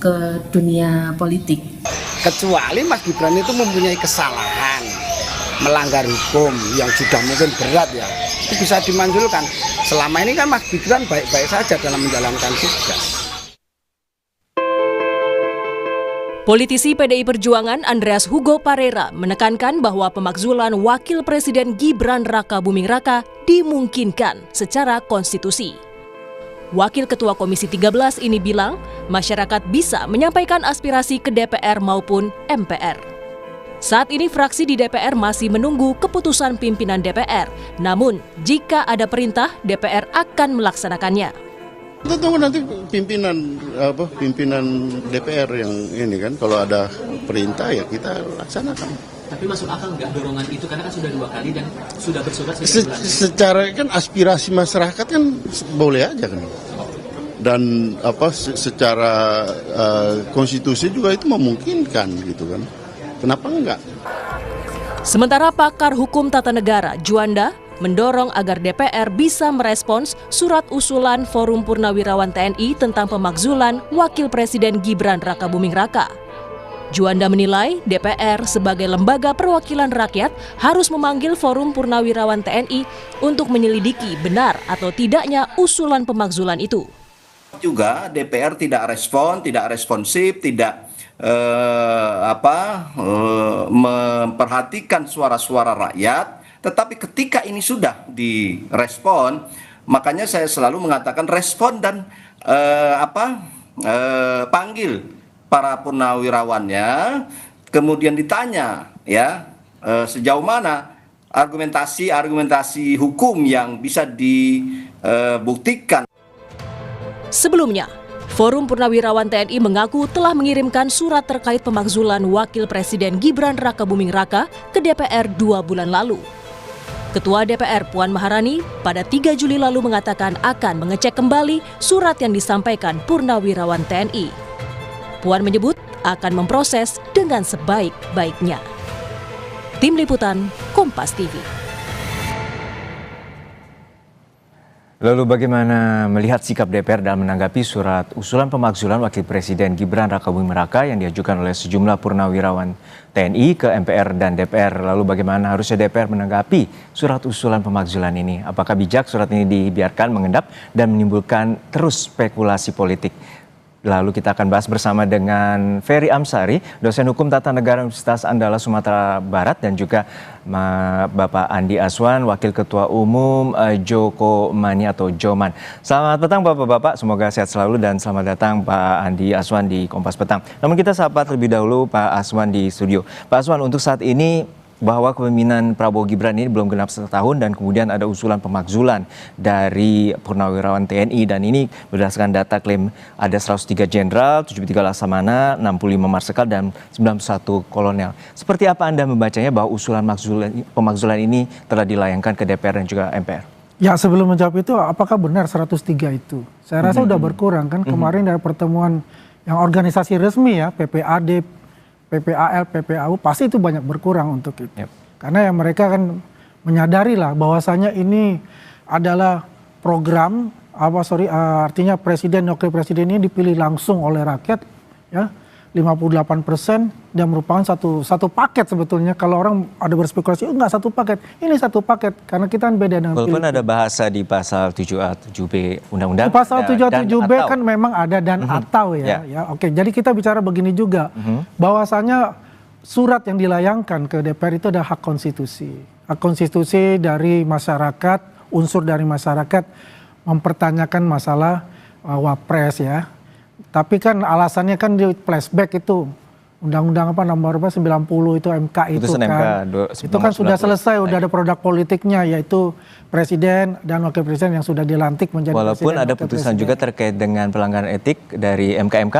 ke dunia politik. Kecuali Mas Gibran itu mempunyai kesalahan, melanggar hukum yang sudah mungkin berat ya, itu bisa dimanjurkan. Selama ini kan Mas Gibran baik-baik saja dalam menjalankan tugas. Politisi PDI Perjuangan Andreas Hugo Parera menekankan bahwa pemakzulan Wakil Presiden Gibran Raka Buming Raka dimungkinkan secara konstitusi. Wakil Ketua Komisi 13 ini bilang, masyarakat bisa menyampaikan aspirasi ke DPR maupun MPR. Saat ini fraksi di DPR masih menunggu keputusan pimpinan DPR. Namun, jika ada perintah, DPR akan melaksanakannya. Kita tunggu nanti pimpinan DPR yang ini kan, kalau ada perintah ya kita laksanakan. Tapi masuk akal nggak dorongan itu, karena kan sudah 2 kali dan sudah bersurat secara kan aspirasi masyarakat kan boleh aja kan. Dan secara konstitusi juga itu memungkinkan gitu kan. Kenapa enggak? Sementara pakar hukum tata negara Juanda mendorong agar DPR bisa merespons surat usulan Forum Purnawirawan TNI tentang pemakzulan Wakil Presiden Gibran Raka Buming Raka. Juanda menilai DPR sebagai lembaga perwakilan rakyat harus memanggil Forum Purnawirawan TNI untuk menyelidiki benar atau tidaknya usulan pemakzulan itu. Juga DPR tidak responsif, tidak memperhatikan suara-suara rakyat. Tetapi ketika ini sudah direspon, makanya saya selalu mengatakan respon dan panggil para purnawirawannya, kemudian ditanya ya sejauh mana argumentasi hukum yang bisa dibuktikan. Sebelumnya, Forum Purnawirawan TNI mengaku telah mengirimkan surat terkait pemakzulan Wakil Presiden Gibran Raka Buming Raka ke DPR 2 bulan lalu. Ketua DPR Puan Maharani pada 3 Juli lalu mengatakan akan mengecek kembali surat yang disampaikan Purnawirawan TNI. Puan menyebut akan memproses dengan sebaik-baiknya. Tim Liputan, Kompas TV. Lalu bagaimana melihat sikap DPR dalam menanggapi surat usulan pemakzulan Wakil Presiden Gibran Raka Buming Raka yang diajukan oleh sejumlah purnawirawan TNI ke MPR dan DPR? Lalu bagaimana harusnya DPR menanggapi surat usulan pemakzulan ini? Apakah bijak surat ini dibiarkan mengendap dan menimbulkan terus spekulasi politik? Lalu kita akan bahas bersama dengan Ferry Amsari, dosen hukum tata negara Universitas Andalas Sumatera Barat, dan juga Bapak Andi Aswan, Wakil Ketua Umum Joko Mani atau Joman. Selamat petang Bapak-Bapak, semoga sehat selalu dan selamat datang Pak Andi Aswan di Kompas Petang. Namun kita sapa terlebih dahulu Pak Aswan di studio. Pak Aswan, untuk saat ini bahwa kepemimpinan Prabowo Gibran ini belum genap 1 tahun dan kemudian ada usulan pemakzulan dari Purnawirawan TNI, dan ini berdasarkan data klaim ada 103 jenderal, 73 laksamana, 65 marsikal dan 91 kolonel. Seperti apa Anda membacanya bahwa usulan pemakzulan ini telah dilayangkan ke DPR dan juga MPR? Ya, sebelum menjawab itu, apakah benar 103 itu? Saya rasa udah berkurang kan. Kemarin dari pertemuan yang organisasi resmi ya, PPAD, PPAL, PPAU, pasti itu banyak berkurang untuk itu. Karena ya mereka kan menyadari lah bahwasanya ini adalah program artinya presiden, wakil presiden ini dipilih langsung oleh rakyat ya, 58%, dan merupakan satu paket sebetulnya. Kalau orang ada berspekulasi, enggak satu paket, ini satu paket karena kita kan beda dengan walaupun ada bahasa di pasal 7A, 7B Undang-Undang. Pasal 7A, 7B kan memang ada dan atau ya. Oke, jadi kita bicara begini juga, bahwasanya surat yang dilayangkan ke DPR itu ada hak konstitusi. Hak konstitusi dari masyarakat, unsur dari masyarakat mempertanyakan masalah wapres ya. Tapi kan alasannya kan di flashback itu undang-undang nomor 90 itu MK itu kan. Itu kan sudah selesai, udah ada produk politiknya yaitu presiden dan wakil presiden yang sudah dilantik menjadi walaupun presiden. Ada putusan juga terkait dengan pelanggaran etik dari MK-MK?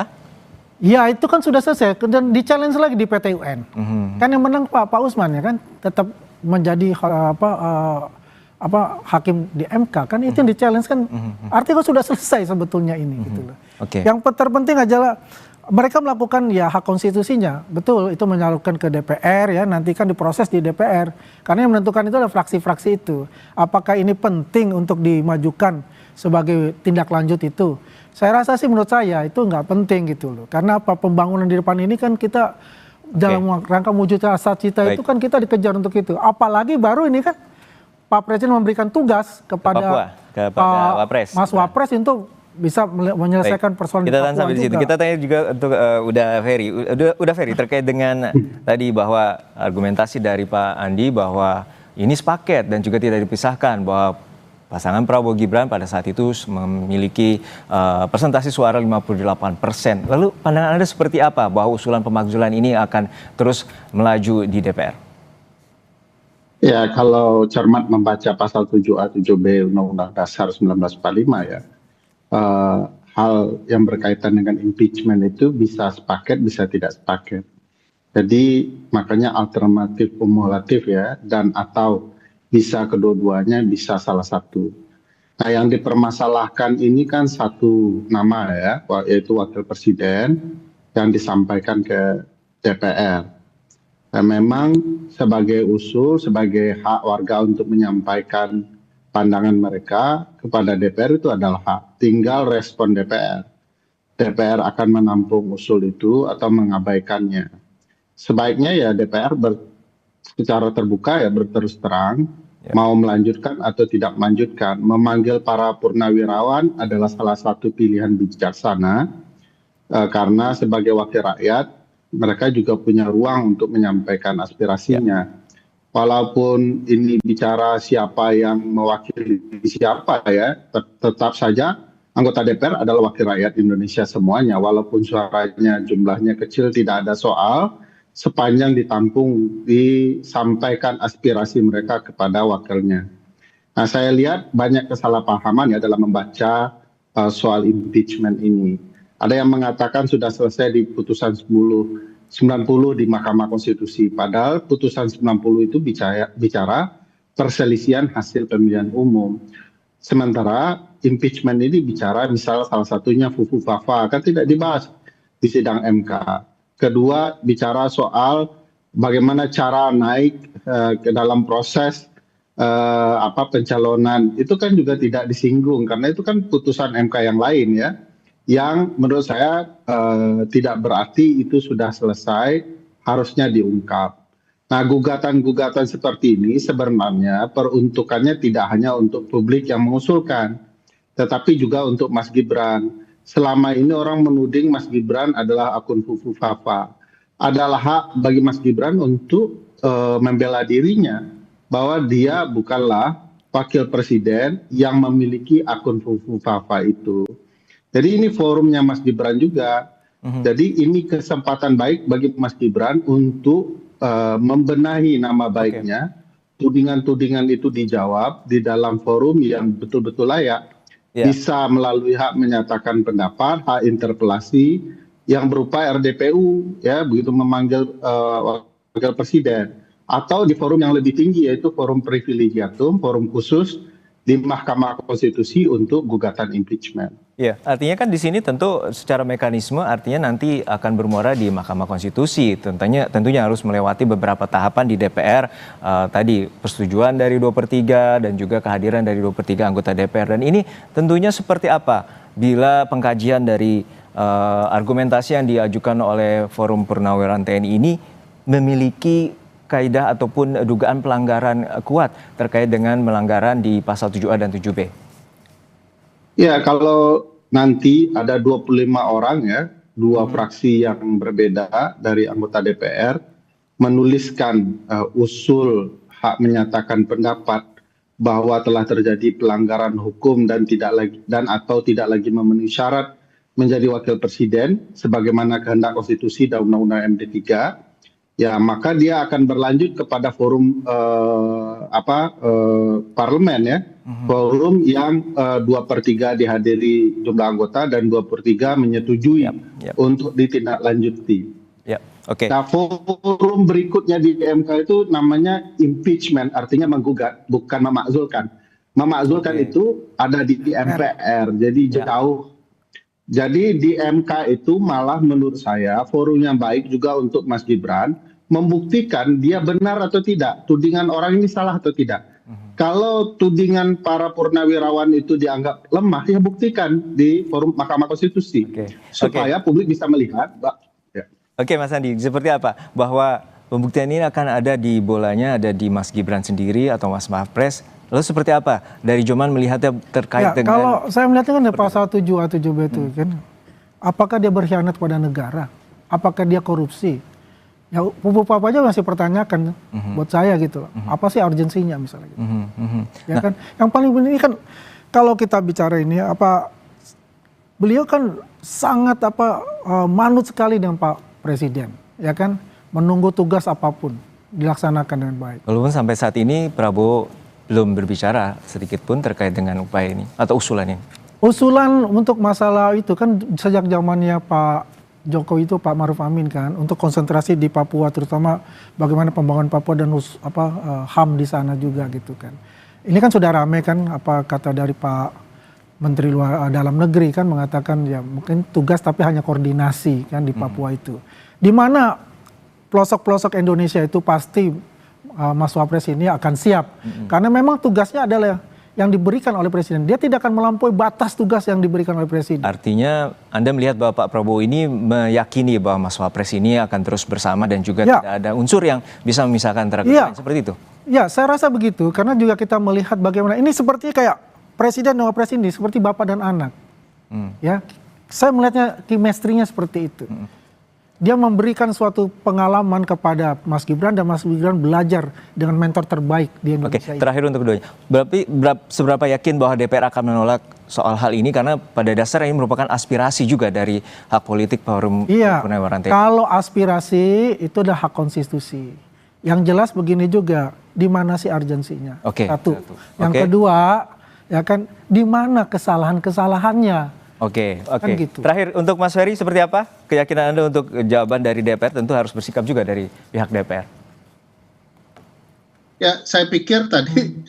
Iya, itu kan sudah selesai dan di-challenge lagi di PT UN. Kan yang menang Pak Usman ya kan, tetap menjadi hakim di MK kan, itu yang di-challenge kan. Artinya sudah selesai sebetulnya ini gitu loh. Yang terpenting adalah mereka melakukan ya hak konstitusinya, betul, itu menyalurkan ke DPR ya, nanti kan diproses di DPR. Karena yang menentukan itu adalah fraksi-fraksi itu. Apakah ini penting untuk dimajukan sebagai tindak lanjut itu? Saya rasa sih, menurut saya itu nggak penting gitu loh. Karena apa, pembangunan di depan ini kan kita dalam rangka mewujudkan asa cita itu kan kita dikejar untuk itu. Apalagi baru ini kan Pak Presiden memberikan tugas kepada Mas Wapres untuk bisa menyelesaikan persoalan kita tahan sampai di situ. Kita tanya juga untuk udah Ferry terkait dengan tadi bahwa argumentasi dari Pak Andi bahwa ini sepaket dan juga tidak dipisahkan, bahwa pasangan Prabowo Gibran pada saat itu memiliki persentase suara 58%. Lalu pandangan Anda seperti apa bahwa usulan pemakzulan ini akan terus melaju di DPR? Ya, kalau cermat membaca pasal 7A 7B Undang-Undang Dasar 1945 ya, hal yang berkaitan dengan impeachment itu bisa sepaket, bisa tidak sepaket. Jadi makanya alternatif kumulatif ya, dan atau bisa kedua-duanya, bisa salah satu. Nah, yang dipermasalahkan ini kan satu nama ya, yaitu wakil presiden yang disampaikan ke DPR. Dan memang sebagai usul, sebagai hak warga untuk menyampaikan pandangan mereka kepada DPR itu adalah hak. Tinggal respon DPR. DPR akan menampung usul itu atau mengabaikannya. Sebaiknya ya DPR secara terbuka ya berterus terang mau melanjutkan atau tidak melanjutkan. Memanggil para purnawirawan adalah salah satu pilihan bijaksana karena sebagai wakil rakyat mereka juga punya ruang untuk menyampaikan aspirasinya. Walaupun ini bicara siapa yang mewakili siapa ya, tetap saja anggota DPR adalah wakil rakyat Indonesia semuanya. Walaupun suaranya jumlahnya kecil, tidak ada soal sepanjang ditampung, disampaikan aspirasi mereka kepada wakilnya. Nah, saya lihat banyak kesalahpahaman ya dalam membaca soal impeachment ini. Ada yang mengatakan sudah selesai di putusan 90 di Mahkamah Konstitusi. Padahal putusan 90 itu bicara perselisihan hasil pemilihan umum. Sementara impeachment ini bicara misal salah satunya Fufu Fafa, kan tidak dibahas di sidang MK. Kedua bicara soal bagaimana cara naik ke dalam proses pencalonan. Itu kan juga tidak disinggung karena itu kan putusan MK yang lain ya. Yang menurut saya tidak berarti itu sudah selesai, harusnya diungkap. Nah, gugatan-gugatan seperti ini sebenarnya peruntukannya tidak hanya untuk publik yang mengusulkan, tetapi juga untuk Mas Gibran. Selama ini orang menuding Mas Gibran adalah akun Fufu Fafa. Adalah hak bagi Mas Gibran untuk membela dirinya bahwa dia bukanlah wakil presiden yang memiliki akun Fufu Fafa itu. Jadi ini forumnya Mas Gibran juga. Jadi ini kesempatan baik bagi Mas Gibran untuk membenahi nama baiknya. Tudingan-tudingan itu dijawab di dalam forum yang betul-betul layak. Bisa melalui hak menyatakan pendapat, hak interpelasi yang berupa RDPU, ya begitu memanggil wakil presiden. Atau di forum yang lebih tinggi yaitu forum privilegiatum, forum khusus di Mahkamah Konstitusi untuk gugatan impeachment. Ya, artinya kan di sini tentu secara mekanisme artinya nanti akan bermuara di Mahkamah Konstitusi. Tentunya harus melewati beberapa tahapan di DPR. Tadi persetujuan dari 2/3 dan juga kehadiran dari 2/3 anggota DPR. Dan ini tentunya seperti apa bila pengkajian dari argumentasi yang diajukan oleh Forum Purnawirawan TNI ini memiliki kaidah ataupun dugaan pelanggaran kuat terkait dengan melanggaran di pasal 7A dan 7B. Ya, kalau nanti ada 25 orang ya, dua fraksi yang berbeda dari anggota DPR menuliskan usul hak menyatakan pendapat bahwa telah terjadi pelanggaran hukum dan atau tidak lagi memenuhi syarat menjadi wakil presiden sebagaimana kehendak konstitusi dan undang-undang MD 3. Ya, maka dia akan berlanjut kepada forum parlemen ya, forum yang 2/3 dihadiri jumlah anggota dan 2/3 menyetujui untuk ditindaklanjuti. Nah, forum berikutnya di MK itu namanya impeachment, artinya menggugat, bukan memakzulkan. Memakzulkan itu ada di MPR, jadi jauh Jadi di MK itu malah menurut saya forum yang baik juga untuk Mas Gibran membuktikan dia benar atau tidak, tudingan orang ini salah atau tidak. Kalau tudingan para purnawirawan itu dianggap lemah, ya buktikan di forum Mahkamah Konstitusi. Supaya publik bisa melihat. Ya. Oke Mas Andi, seperti apa? Bahwa pembuktian ini akan ada di bolanya, ada di Mas Gibran sendiri atau Mas Mahpres. Lalu seperti apa dari Joman melihatnya terkait dengan... Kalau saya melihatnya kan pasal 7A 7B itu kan. Apakah dia berkhianat pada negara? Apakah dia korupsi? Ya apa aja masih pertanyakan buat saya gitu. Apa sih urgensinya misalnya gitu. Ya kan. Yang paling penting ini kan kalau kita bicara ini beliau kan sangat manut sekali dengan Pak Presiden, ya kan, menunggu tugas apapun dilaksanakan dengan baik. Walaupun sampai saat ini Prabowo belum berbicara sedikit pun terkait dengan upaya ini atau usulan ini. Usulan untuk masalah itu kan sejak zamannya Pak Jokowi itu Pak Maruf Amin kan, untuk konsentrasi di Papua, terutama bagaimana pembangunan Papua dan HAM di sana juga gitu kan. Ini kan sudah ramai kan, apa kata dari Pak Menteri Dalam Negeri kan mengatakan ya mungkin tugas tapi hanya koordinasi kan di Papua itu. Di mana pelosok-pelosok Indonesia itu pasti Mas Wapres ini akan siap. Karena memang tugasnya adalah yang diberikan oleh Presiden. Dia tidak akan melampaui batas tugas yang diberikan oleh Presiden. Artinya Anda melihat bahwa Pak Prabowo ini meyakini bahwa Mas Wapres ini akan terus bersama dan juga tidak ada unsur yang bisa memisahkan antara keduanya, seperti itu? Ya, saya rasa begitu. Karena juga kita melihat bagaimana ini seperti kayak Presiden dan Wapres ini seperti bapak dan anak. Ya, saya melihatnya chemistry-nya seperti itu. Dia memberikan suatu pengalaman kepada Mas Gibran dan Mas Gibran belajar dengan mentor terbaik di Indonesia. Oke, terakhir untuk keduanya. Seberapa yakin bahwa DPR akan menolak soal hal ini karena pada dasarnya ini merupakan aspirasi juga dari hak politik Forum Purnawirawan TNI. Kalau aspirasi itu adalah hak konstitusi. Yang jelas begini juga, di mana sih urgensinya? Satu. Yang kedua, ya kan, di mana kesalahan-kesalahannya? Kan gitu. Terakhir untuk Mas Ferry seperti apa keyakinan Anda untuk jawaban dari DPR? Tentu harus bersikap juga dari pihak DPR. Ya, saya pikir tadi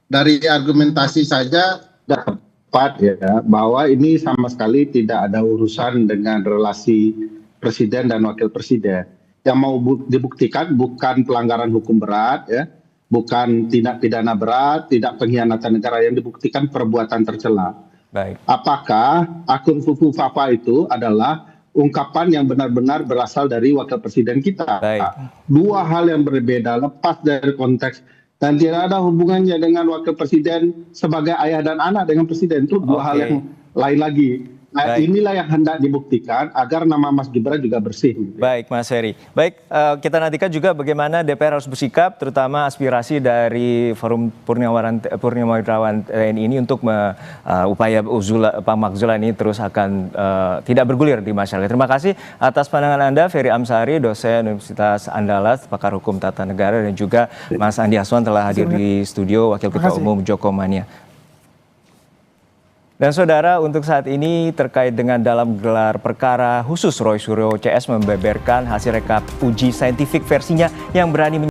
dari argumentasi saja dapat ya bahwa ini sama sekali tidak ada urusan dengan relasi presiden dan wakil presiden. Yang mau dibuktikan bukan pelanggaran hukum berat ya, bukan tindak pidana berat, tidak pengkhianatan negara, yang dibuktikan perbuatan tercela. Baik. Apakah akun Fufu Fafa itu adalah ungkapan yang benar-benar berasal dari wakil presiden kita? Baik. Dua hal yang berbeda, lepas dari konteks, dan tidak ada hubungannya dengan wakil presiden sebagai ayah dan anak dengan presiden. Itu dua hal yang lain lagi. Nah, inilah yang hendak dibuktikan agar nama Mas Gibran juga bersih. Baik, Mas Ferry. Baik, kita nantikan juga bagaimana DPR harus bersikap, terutama aspirasi dari Forum Purnawirawan TNI ini untuk upaya pemakzulan ini terus akan tidak bergulir di masyarakat. Terima kasih atas pandangan Anda, Ferry Amsari, dosen Universitas Andalas, pakar hukum tata negara, dan juga Mas Andi Aswan telah hadir di studio, Wakil Ketua Umum Jokomania. Dan saudara, untuk saat ini terkait dengan dalam gelar perkara khusus, Roy Suryo CS membeberkan hasil rekap uji saintifik versinya yang berani